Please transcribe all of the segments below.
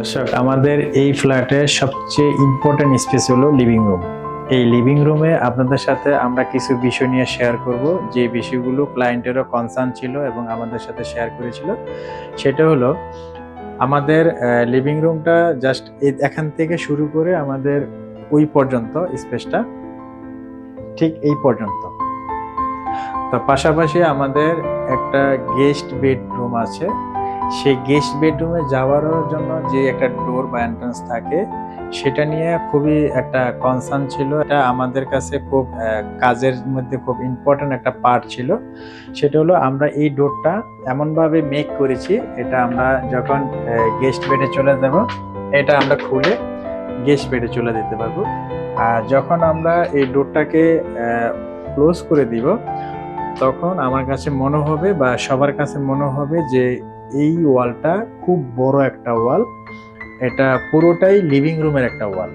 দর্শক, আমাদের এই ফ্ল্যাটের সবচেয়ে ইম্পর্টেন্ট স্পেস হলো লিভিং রুম। এই লিভিং রুমে আপনাদের সাথে আমরা কিছু বিষয় নিয়ে শেয়ার করব, যে বিষয়গুলো ক্লায়েন্টেরও কনসার্ন ছিল এবং আমাদের সাথে শেয়ার করেছিল। সেটা হলো আমাদের লিভিং রুমটা জাস্ট এখান থেকে শুরু করে আমাদের ওই পর্যন্ত স্পেসটা ঠিক এই পর্যন্ত। তো পাশাপাশি আমাদের একটা গেস্ট বেডরুম আছে। সেই গেস্ট বেডরুমে যাওয়ার জন্য যে একটা ডোর বা এন্ট্রান্স থাকে, সেটা নিয়ে খুবই একটা কনসার্ন ছিল। এটা আমাদের কাছে খুব কাজের মধ্যে খুব ইম্পর্টেন্ট একটা পার্ট ছিল। সেটা হলো আমরা এই ডোরটা এমনভাবে মেক করেছি, এটা আমরা যখন গেস্ট বেডে চলে যাব, এটা আমরা খুলে গেস্ট বেডে চলে যেতে পারবো। আর যখন আমরা এই ডোরটাকে ক্লোজ করে দিব, তখন আমার কাছে মনে হবে বা সবার কাছে মনে হবে যে এই ওয়ালটা খুব বড় একটা ওয়াল। এটা পুরোটাই লিভিং রুমের একটা ওয়াল,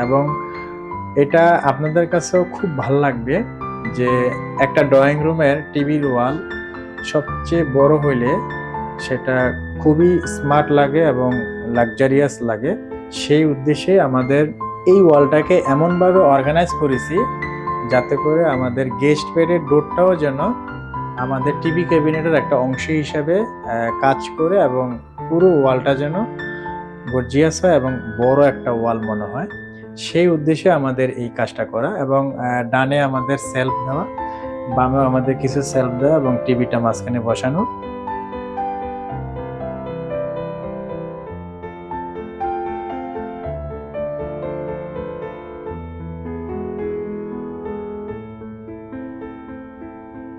এবং এটা আপনাদের কাছেও খুব ভালো লাগবে যে একটা ড্রয়িং রুমের টিভির ওয়াল সবচেয়ে বড় হইলে সেটা খুবই স্মার্ট লাগে এবং লাক্সারিয়াস লাগে। সেই উদ্দেশ্যে আমাদের এই ওয়ালটাকে এমনভাবে অর্গানাইজ করেছি যাতে করে আমাদের গেস্ট বেডের ডোরটাও যেন আমাদের টিভি ক্যাবিনেটের একটা অংশ হিসেবে কাজ করে, এবং পুরো ওয়ালটা যেন গর্জিয়াস হয় এবং বড় একটা ওয়াল মনে হয়। সেই উদ্দেশ্যে আমাদের এই কাজটা করা, এবং ডানে আমাদের সেলফ দেওয়া, বামেও আমাদের কিছু সেলফ দেওয়া এবং টিভিটা মাঝখানে বসানো।